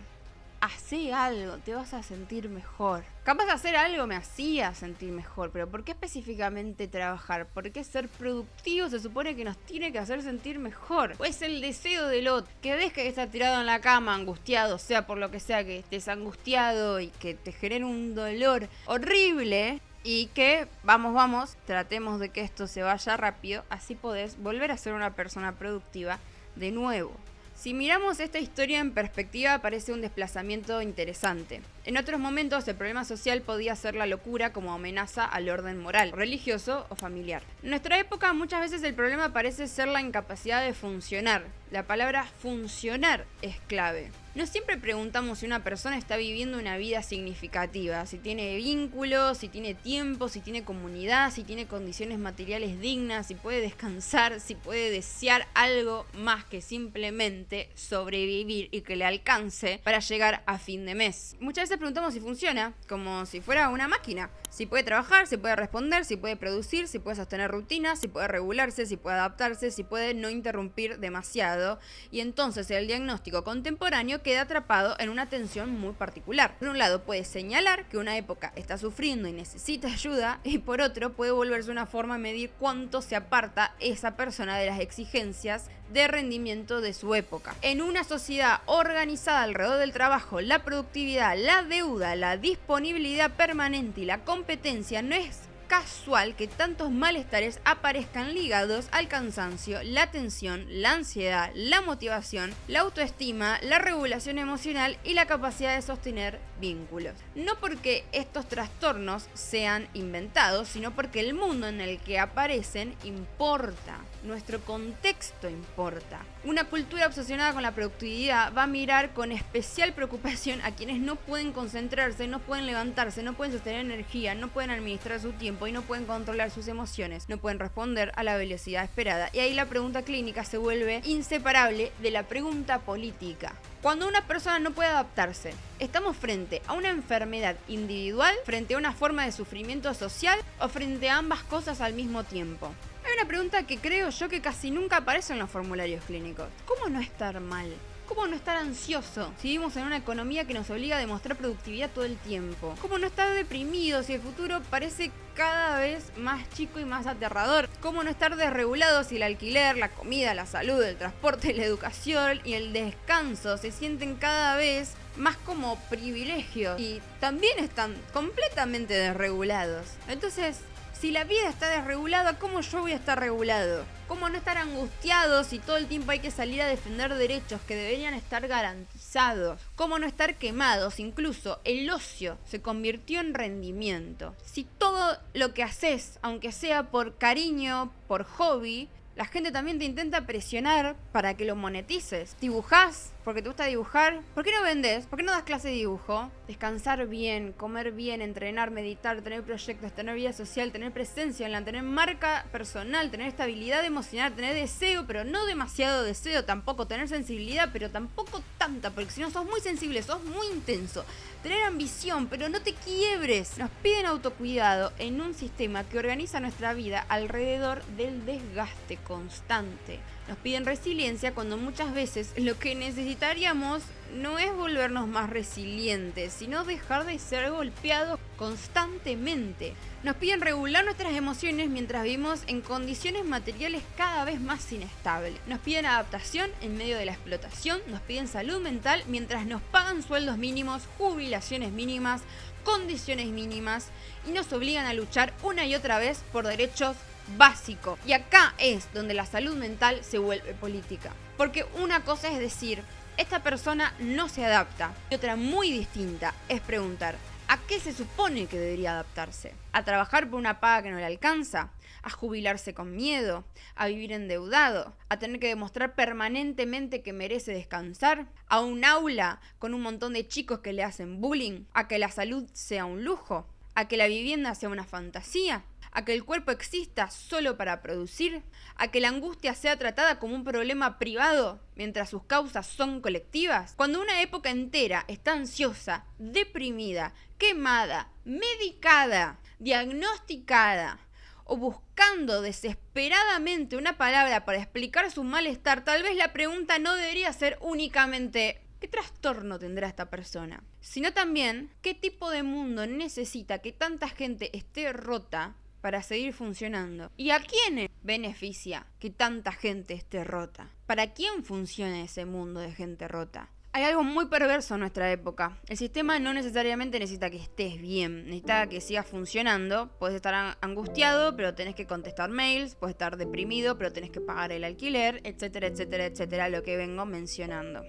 hacé algo, te vas a sentir mejor. Capaz de hacer algo me hacía sentir mejor, pero ¿por qué específicamente trabajar? ¿Por qué ser productivo se supone que nos tiene que hacer sentir mejor? ¿O es el deseo del otro? Que ves que está tirado en la cama, angustiado, sea por lo que sea que estés angustiado y que te genere un dolor horrible. Y que, vamos, tratemos de que esto se vaya rápido, así podés volver a ser una persona productiva de nuevo. Si miramos esta historia en perspectiva, parece un desplazamiento interesante. En otros momentos, el problema social podía ser la locura como amenaza al orden moral, religioso o familiar. En nuestra época, muchas veces el problema parece ser la incapacidad de funcionar. La palabra funcionar es clave. No siempre preguntamos si una persona está viviendo una vida significativa, si tiene vínculos, si tiene tiempo, si tiene comunidad, si tiene condiciones materiales dignas, si puede descansar, si puede desear algo más que simplemente sobrevivir y que le alcance para llegar a fin de mes. Muchas veces preguntamos si funciona, como si fuera una máquina. Si puede trabajar, si puede responder, si puede producir, si puede sostener rutinas, si puede regularse, si puede adaptarse, si puede no interrumpir demasiado. Y entonces el diagnóstico contemporáneo queda atrapado en una tensión muy particular. Por un lado puede señalar que una época está sufriendo y necesita ayuda, y por otro puede volverse una forma de medir cuánto se aparta esa persona de las exigencias de rendimiento de su época. En una sociedad organizada alrededor del trabajo, la productividad, la deuda, la disponibilidad permanente y la competencia, no es casual que tantos malestares aparezcan ligados al cansancio, la tensión, la ansiedad, la motivación, la autoestima, la regulación emocional y la capacidad de sostener vínculos. No porque estos trastornos sean inventados, sino porque el mundo en el que aparecen importa. Nuestro contexto importa. Una cultura obsesionada con la productividad va a mirar con especial preocupación a quienes no pueden concentrarse, no pueden levantarse, no pueden sostener energía, no pueden administrar su tiempo y no pueden controlar sus emociones, no pueden responder a la velocidad esperada. Y ahí la pregunta clínica se vuelve inseparable de la pregunta política. Cuando una persona no puede adaptarse, ¿estamos frente a una enfermedad individual, frente a una forma de sufrimiento social o frente a ambas cosas al mismo tiempo? Hay una pregunta que creo yo que casi nunca aparece en los formularios clínicos. ¿Cómo no estar mal? ¿Cómo no estar ansioso si vivimos en una economía que nos obliga a demostrar productividad todo el tiempo? ¿Cómo no estar deprimido si el futuro parece cada vez más chico y más aterrador? ¿Cómo no estar desregulado si el alquiler, la comida, la salud, el transporte, la educación y el descanso se sienten cada vez más como privilegios y también están completamente desregulados? Entonces, si la vida está desregulada, ¿cómo yo voy a estar regulado? ¿Cómo no estar angustiado si todo el tiempo hay que salir a defender derechos que deberían estar garantizados? ¿Cómo no estar quemados? Incluso el ocio se convirtió en rendimiento. Si todo lo que haces, aunque sea por cariño, por hobby, la gente también te intenta presionar para que lo monetices. ¿Dibujás porque te gusta dibujar? ¿Por qué no vendés? ¿Por qué no das clase de dibujo? Descansar bien, comer bien, entrenar, meditar, tener proyectos, tener vida social, tener presencia online, tener marca personal, tener estabilidad emocional, tener deseo, pero no demasiado deseo tampoco, tener sensibilidad, pero tampoco tanta, porque si no sos muy sensible, sos muy intenso. Tener ambición, pero no te quiebres. Nos piden autocuidado en un sistema que organiza nuestra vida alrededor del desgaste constante. Nos piden resiliencia cuando muchas veces lo que necesitaríamos no es volvernos más resilientes, sino dejar de ser golpeados constantemente. Nos piden regular nuestras emociones mientras vivimos en condiciones materiales cada vez más inestables. Nos piden adaptación en medio de la explotación, nos piden salud mental mientras nos pagan sueldos mínimos, jubilaciones mínimas, condiciones mínimas y nos obligan a luchar una y otra vez por derechos básico. Y acá es donde la salud mental se vuelve política. Porque una cosa es decir, esta persona no se adapta. Y otra muy distinta es preguntar, ¿a qué se supone que debería adaptarse? ¿A trabajar por una paga que no le alcanza? ¿A jubilarse con miedo? ¿A vivir endeudado? ¿A tener que demostrar permanentemente que merece descansar? ¿A un aula con un montón de chicos que le hacen bullying? ¿A que la salud sea un lujo? ¿A que la vivienda sea una fantasía? ¿A que el cuerpo exista solo para producir? ¿A que la angustia sea tratada como un problema privado mientras sus causas son colectivas? Cuando una época entera está ansiosa, deprimida, quemada, medicada, diagnosticada o buscando desesperadamente una palabra para explicar su malestar, tal vez la pregunta no debería ser únicamente ¿qué trastorno tendrá esta persona? Sino también ¿qué tipo de mundo necesita que tanta gente esté rota para seguir funcionando? ¿Y a quién beneficia que tanta gente esté rota? ¿Para quién funciona ese mundo de gente rota? Hay algo muy perverso en nuestra época. El sistema no necesariamente necesita que estés bien, necesita que sigas funcionando. Puedes estar angustiado, pero tenés que contestar mails, puedes estar deprimido, pero tenés que pagar el alquiler, etcétera, etcétera, etcétera, lo que vengo mencionando.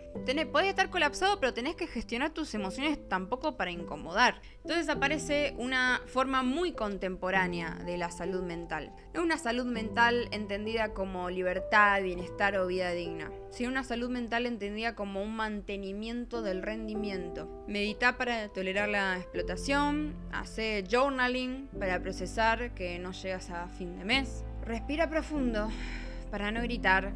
Podés estar colapsado, pero tenés que gestionar tus emociones tampoco para incomodar. Entonces aparece una forma muy contemporánea de la salud mental. No una salud mental entendida como libertad, bienestar o vida digna, sino una salud mental entendida como un mantenimiento del rendimiento. Medita para tolerar la explotación, hace journaling para procesar que no llegas a fin de mes, respira profundo para no gritar,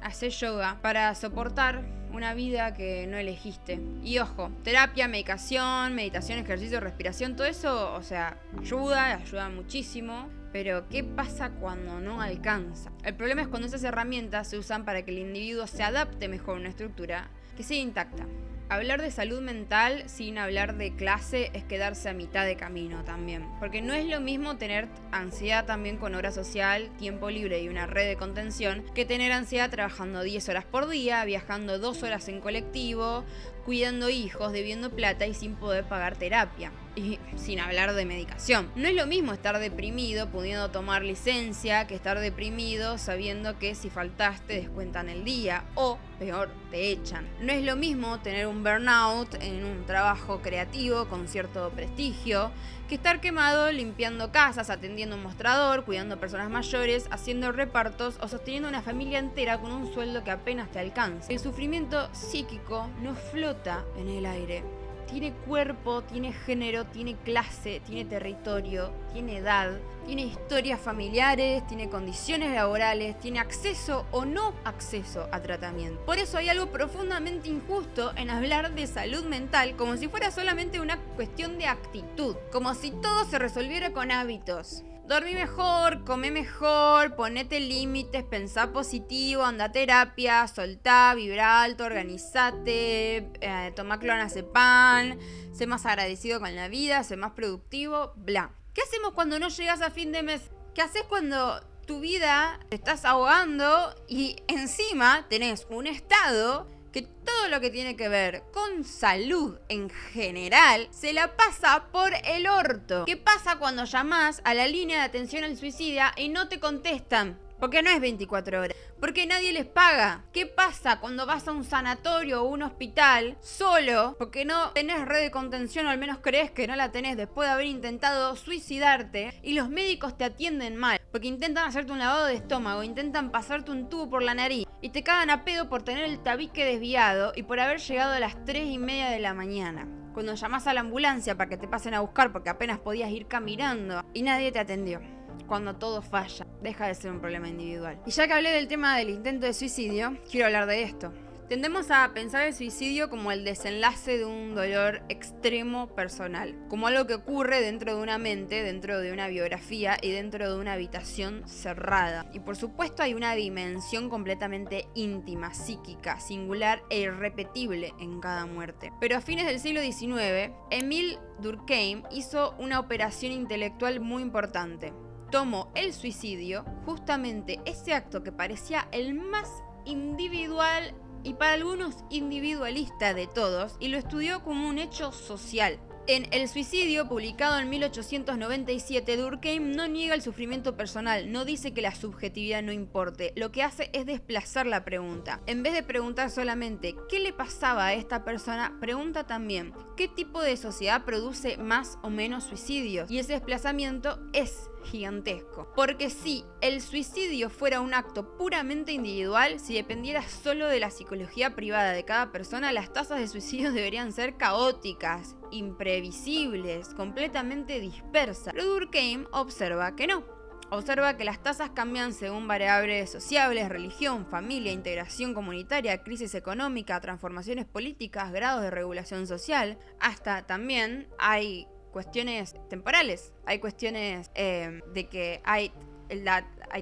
hace yoga para soportar una vida que no elegiste. Y ojo, terapia, medicación, meditación, ejercicio, respiración, todo eso, ayuda muchísimo. Pero, ¿qué pasa cuando no alcanza? El problema es cuando esas herramientas se usan para que el individuo se adapte mejor a una estructura que siga intacta. Hablar de salud mental sin hablar de clase es quedarse a mitad de camino también. Porque no es lo mismo tener ansiedad también con obra social, tiempo libre y una red de contención, que tener ansiedad trabajando 10 horas por día, viajando 2 horas en colectivo, cuidando hijos, debiendo plata y sin poder pagar terapia. Y sin hablar de medicación. No es lo mismo estar deprimido pudiendo tomar licencia que estar deprimido sabiendo que si faltaste descuentan el día o, peor, te echan. No es lo mismo tener un burnout en un trabajo creativo con cierto prestigio que estar quemado limpiando casas, atendiendo un mostrador, cuidando personas mayores, haciendo repartos o sosteniendo una familia entera con un sueldo que apenas te alcanza. El sufrimiento psíquico no flota en el aire. Tiene cuerpo, tiene género, tiene clase, tiene territorio, tiene edad, tiene historias familiares, tiene condiciones laborales, tiene acceso o no acceso a tratamiento. Por eso hay algo profundamente injusto en hablar de salud mental como si fuera solamente una cuestión de actitud, como si todo se resolviera con hábitos. Dormí mejor, come mejor, ponete límites, pensá positivo, anda a terapia, soltá, vibra alto, organizate, toma clonazepam, sé más agradecido con la vida, sé más productivo, bla. ¿Qué hacemos cuando no llegas a fin de mes? ¿Qué haces cuando tu vida te estás ahogando y encima tenés un estado que todo lo que tiene que ver con salud en general se la pasa por el orto? ¿Qué pasa cuando llamás a la línea de atención al suicidio y no te contestan? Porque no es 24 horas. Porque nadie les paga. ¿Qué pasa cuando vas a un sanatorio o un hospital solo? Porque no tenés red de contención o al menos crees que no la tenés después de haber intentado suicidarte y los médicos te atienden mal. Porque intentan hacerte un lavado de estómago, intentan pasarte un tubo por la nariz y te cagan a pedo por tener el tabique desviado y por haber llegado a las 3:30 de la mañana. Cuando llamás a la ambulancia para que te pasen a buscar porque apenas podías ir caminando y nadie te atendió. Cuando todo falla, deja de ser un problema individual. Y ya que hablé del tema del intento de suicidio, quiero hablar de esto. Tendemos a pensar el suicidio como el desenlace de un dolor extremo personal, como algo que ocurre dentro de una mente, dentro de una biografía y dentro de una habitación cerrada. Y por supuesto hay una dimensión completamente íntima, psíquica, singular e irrepetible en cada muerte. Pero a fines del siglo XIX, Émile Durkheim hizo una operación intelectual muy importante. Tomó el suicidio, justamente ese acto que parecía el más individual y para algunos individualista de todos, y lo estudió como un hecho social. En El suicidio, publicado en 1897, Durkheim no niega el sufrimiento personal, no dice que la subjetividad no importe, lo que hace es desplazar la pregunta. En vez de preguntar solamente ¿qué le pasaba a esta persona?, pregunta también ¿qué tipo de sociedad produce más o menos suicidios? Y ese desplazamiento es gigantesco. Porque si el suicidio fuera un acto puramente individual, si dependiera solo de la psicología privada de cada persona, las tasas de suicidio deberían ser caóticas, imprevisibles, completamente dispersas. Pero Durkheim observa que no. Observa que las tasas cambian según variables sociables, religión, familia, integración comunitaria, crisis económica, transformaciones políticas, grados de regulación social. Hasta también hay cuestiones temporales, hay cuestiones de que hay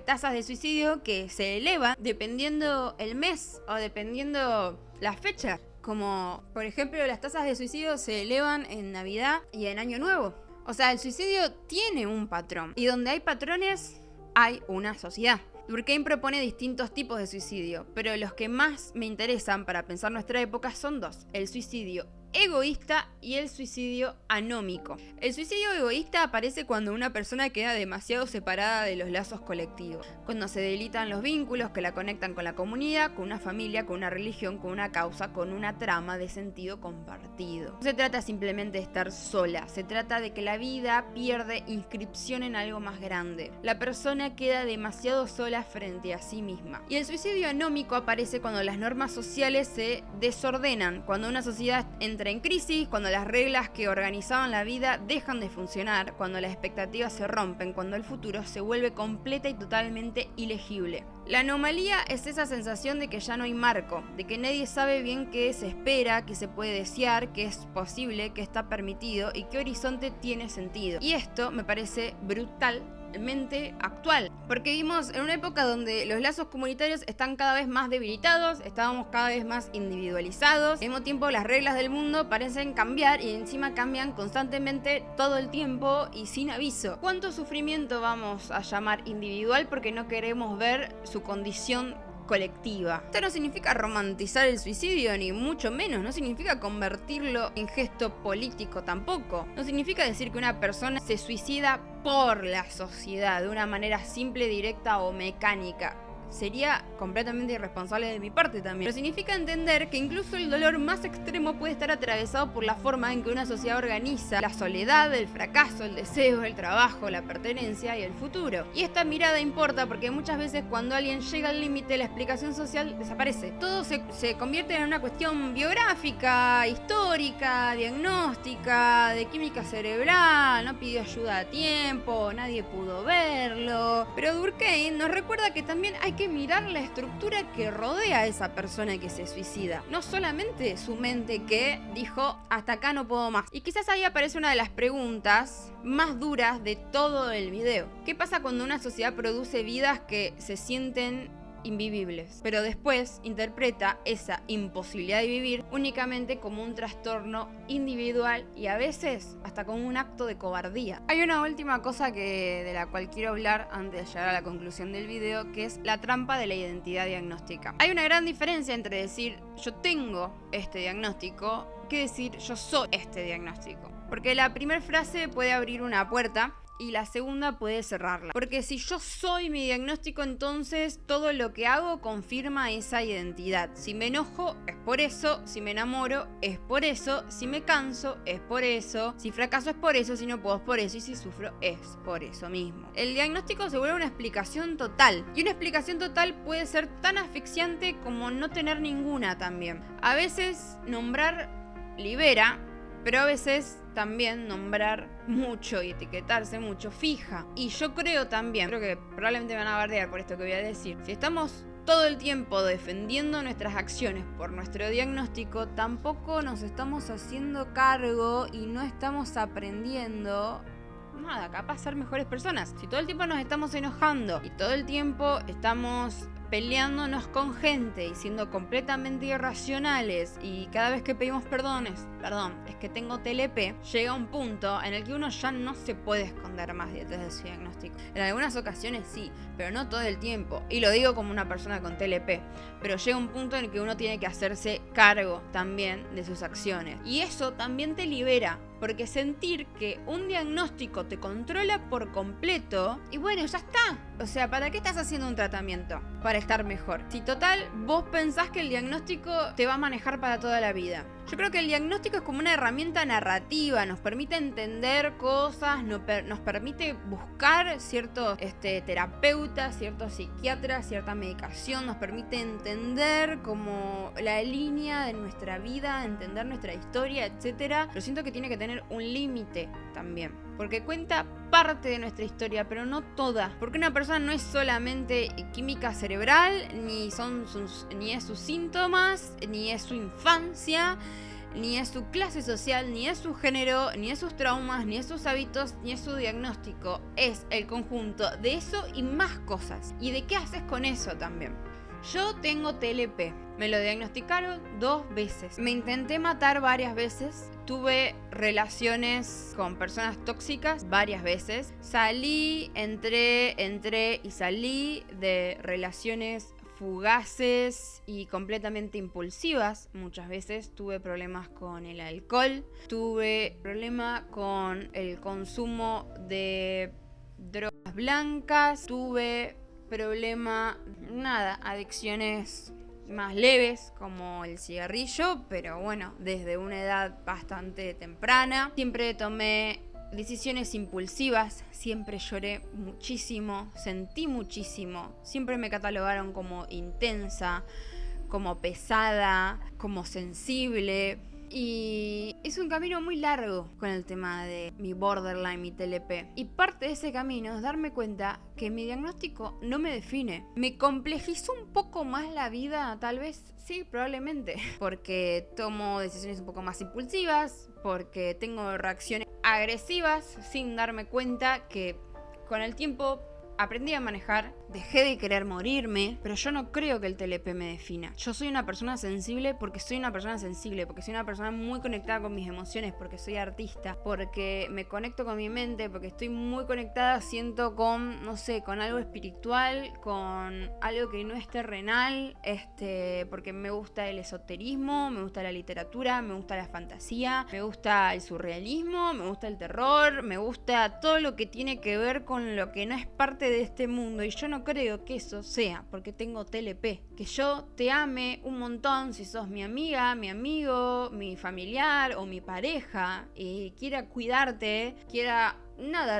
tasas de suicidio que se elevan dependiendo el mes o dependiendo la fecha. Como, por ejemplo, las tasas de suicidio se elevan en Navidad y en Año Nuevo. O sea, el suicidio tiene un patrón. Y donde hay patrones, hay una sociedad. Durkheim propone distintos tipos de suicidio, pero los que más me interesan para pensar nuestra época son dos: el suicidio egoísta y el suicidio anómico. El suicidio egoísta aparece cuando una persona queda demasiado separada de los lazos colectivos, cuando se debilitan los vínculos que la conectan con la comunidad, con una familia, con una religión, con una causa, con una trama de sentido compartido. No se trata simplemente de estar sola, se trata de que la vida pierde inscripción en algo más grande. La persona queda demasiado sola frente a sí misma. Y el suicidio anómico aparece cuando las normas sociales se desordenan, cuando una sociedad entra en crisis, cuando las reglas que organizaban la vida dejan de funcionar, cuando las expectativas se rompen, cuando el futuro se vuelve completa y totalmente ilegible. La anomalía es esa sensación de que ya no hay marco, de que nadie sabe bien qué se espera, qué se puede desear, qué es posible, qué está permitido y qué horizonte tiene sentido. Y esto me parece brutalmente actual, porque vivimos en una época donde los lazos comunitarios están cada vez más debilitados, estábamos cada vez más individualizados, al mismo tiempo las reglas del mundo parecen cambiar y encima cambian constantemente todo el tiempo y sin aviso. ¿Cuánto sufrimiento vamos a llamar individual porque no queremos ver su condición colectiva? Esto no significa romantizar el suicidio, ni mucho menos. No significa convertirlo en gesto político tampoco. No significa decir que una persona se suicida por la sociedad de una manera simple, directa o mecánica. Sería completamente irresponsable de mi parte también. Pero significa entender que incluso el dolor más extremo puede estar atravesado por la forma en que una sociedad organiza la soledad, el fracaso, el deseo, el trabajo, la pertenencia y el futuro. Y esta mirada importa porque muchas veces cuando alguien llega al límite, la explicación social desaparece. Todo se convierte en una cuestión biográfica, histórica, diagnóstica, de química cerebral, no pidió ayuda a tiempo, nadie pudo verlo. Pero Durkheim nos recuerda que también hay que mirar la estructura que rodea a esa persona que se suicida. No solamente su mente que dijo hasta acá no puedo más. Y quizás ahí aparece una de las preguntas más duras de todo el video. ¿Qué pasa cuando una sociedad produce vidas que se sienten invivibles, pero después interpreta esa imposibilidad de vivir únicamente como un trastorno individual y a veces hasta como un acto de cobardía? Hay una última cosa de la cual quiero hablar antes de llegar a la conclusión del video, que es la trampa de la identidad diagnóstica. Hay una gran diferencia entre decir yo tengo este diagnóstico que decir yo soy este diagnóstico, porque la primera frase puede abrir una puerta y la segunda puede cerrarla. Porque si yo soy mi diagnóstico, entonces todo lo que hago confirma esa identidad. Si me enojo, es por eso. Si me enamoro, es por eso. Si me canso, es por eso. Si fracaso, es por eso. Si no puedo, es por eso. Y si sufro, es por eso mismo. El diagnóstico se vuelve una explicación total. Y una explicación total puede ser tan asfixiante como no tener ninguna también. A veces nombrar libera, pero a veces también nombrar mucho y etiquetarse mucho fija. Y yo creo que probablemente me van a bardear por esto que voy a decir. Si estamos todo el tiempo defendiendo nuestras acciones por nuestro diagnóstico, tampoco nos estamos haciendo cargo y no estamos aprendiendo nada, capaz ser mejores personas. Si todo el tiempo nos estamos enojando y todo el tiempo estamos peleándonos con gente y siendo completamente irracionales y cada vez que pedimos perdón, es que tengo TLP, llega un punto en el que uno ya no se puede esconder más detrás de su diagnóstico. En algunas ocasiones sí, pero no todo el tiempo. Y lo digo como una persona con TLP. Pero llega un punto en el que uno tiene que hacerse cargo también de sus acciones. Y eso también te libera. porque sentir que un diagnóstico te controla por completo, y bueno, ya está. O sea, ¿para qué estás haciendo un tratamiento? Para estar mejor. Si total, vos pensás que el diagnóstico te va a manejar para toda la vida. Yo creo que el diagnóstico es como una herramienta narrativa, nos permite entender cosas, nos permite buscar ciertos terapeutas, ciertos psiquiatras, cierta medicación, nos permite entender como la línea de nuestra vida, entender nuestra historia, etc. Pero siento que tiene que tener un límite también, porque cuenta parte de nuestra historia, pero no toda. Porque una persona no es solamente química cerebral, ni es sus síntomas, ni es su infancia, ni es su clase social, ni es su género, ni es sus traumas, ni es sus hábitos, ni es su diagnóstico. Es el conjunto de eso y más cosas. ¿Y de qué haces con eso también? Yo tengo TLP. Me lo diagnosticaron 2 veces. Me intenté matar varias veces. Tuve relaciones con personas tóxicas varias veces. Entré y salí de relaciones fugaces y completamente impulsivas. Muchas veces tuve problemas con el alcohol. Tuve problema con el consumo de drogas blancas. Tuve adicciones más leves como el cigarrillo, pero bueno, desde una edad bastante temprana. Siempre tomé decisiones impulsivas, siempre lloré muchísimo, sentí muchísimo, siempre me catalogaron como intensa, como pesada, como sensible. Y es un camino muy largo con el tema de mi borderline, mi TLP. Y parte de ese camino es darme cuenta que mi diagnóstico no me define. Me complejizó un poco más la vida, tal vez, sí, probablemente. Porque tomo decisiones un poco más impulsivas, porque tengo reacciones agresivas sin darme cuenta que con el tiempo aprendí a manejar, dejé de querer morirme, pero yo no creo que el TLP me defina. Yo soy una persona sensible porque soy una persona sensible, porque soy una persona muy conectada con mis emociones, porque soy artista, porque me conecto con mi mente, porque estoy muy conectada, siento con, no sé, con algo espiritual, con algo que no es terrenal, porque me gusta el esoterismo, me gusta la literatura, me gusta la fantasía, me gusta el surrealismo, me gusta el terror, me gusta todo lo que tiene que ver con lo que no es parte de este mundo. Y yo no creo que eso sea porque tengo TLP. Que yo te ame un montón si sos mi amiga, mi amigo, mi familiar o mi pareja y quiera cuidarte, quiera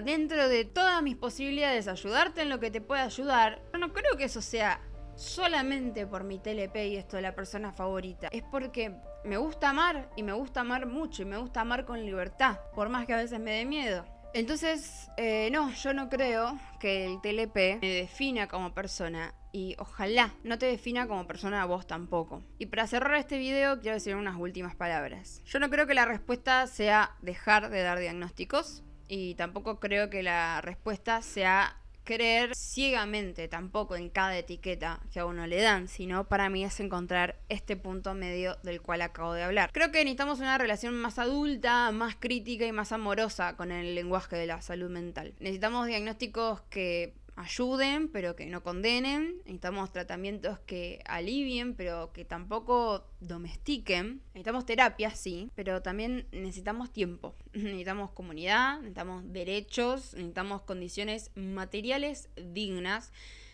dentro de todas mis posibilidades ayudarte en lo que te pueda ayudar. Yo no creo que eso sea solamente por mi TLP y esto de la persona favorita. Es porque me gusta amar y me gusta amar mucho y me gusta amar con libertad, por más que a veces me dé miedo. Entonces, no, yo no creo que el TLP me defina como persona y ojalá no te defina como persona a vos tampoco. Y para cerrar este video quiero decir unas últimas palabras. Yo no creo que la respuesta sea dejar de dar diagnósticos y tampoco creo que la respuesta sea creer ciegamente tampoco en cada etiqueta que a uno le dan, sino para mí es encontrar este punto medio del cual acabo de hablar. Creo que necesitamos una relación más adulta, más crítica y más amorosa con el lenguaje de la salud mental. Necesitamos diagnósticos que ayuden, pero que no condenen. Necesitamos tratamientos que alivien, pero que tampoco domestiquen. Necesitamos terapia, sí, pero también necesitamos tiempo. Necesitamos comunidad, necesitamos derechos, necesitamos condiciones materiales dignas,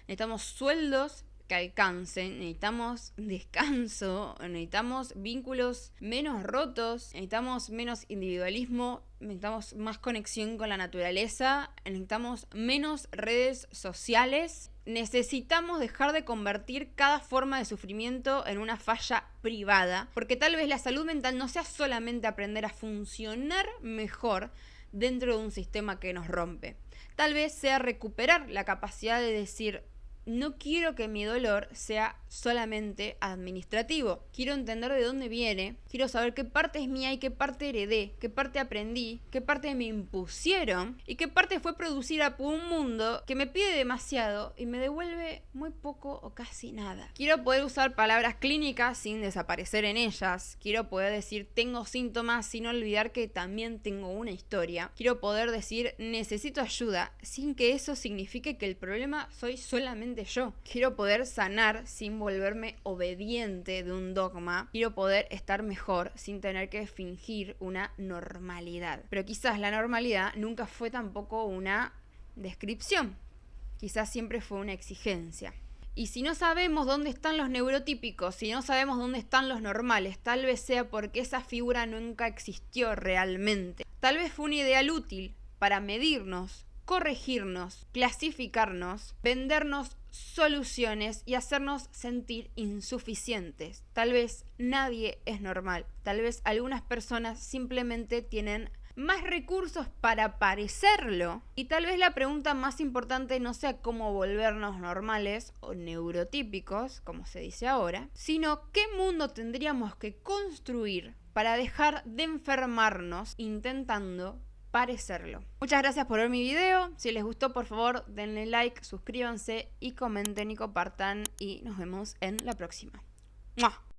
necesitamos sueldos que alcancen, necesitamos descanso, necesitamos vínculos menos rotos, necesitamos menos individualismo, necesitamos más conexión con la naturaleza, necesitamos menos redes sociales, necesitamos dejar de convertir cada forma de sufrimiento en una falla privada, porque tal vez la salud mental no sea solamente aprender a funcionar mejor dentro de un sistema que nos rompe. Tal vez sea recuperar la capacidad de decir: no quiero que mi dolor sea solamente administrativo. Quiero entender de dónde viene. Quiero saber qué parte es mía y qué parte heredé, qué parte aprendí, qué parte me impusieron y qué parte fue producida por un mundo que me pide demasiado y me devuelve muy poco o casi nada. Quiero poder usar palabras clínicas sin desaparecer en ellas. Quiero poder decir tengo síntomas sin olvidar que también tengo una historia. Quiero poder decir necesito ayuda sin que eso signifique que el problema soy solamente solamente yo. Quiero poder sanar sin volverme obediente de un dogma. Quiero poder estar mejor sin tener que fingir una normalidad. Pero quizás la normalidad nunca fue tampoco una descripción. Quizás siempre fue una exigencia. Y si no sabemos dónde están los neurotípicos, si no sabemos dónde están los normales, tal vez sea porque esa figura nunca existió realmente. Tal vez fue un ideal útil para medirnos, corregirnos, clasificarnos, vendernos soluciones y hacernos sentir insuficientes. Tal vez nadie es normal. Tal vez algunas personas simplemente tienen más recursos para parecerlo. Y tal vez la pregunta más importante no sea cómo volvernos normales o neurotípicos, como se dice ahora, sino qué mundo tendríamos que construir para dejar de enfermarnos intentando parecerlo. Muchas gracias por ver mi video. Si les gustó, por favor, denle like, suscríbanse y comenten y compartan. Y nos vemos en la próxima. ¡Mua!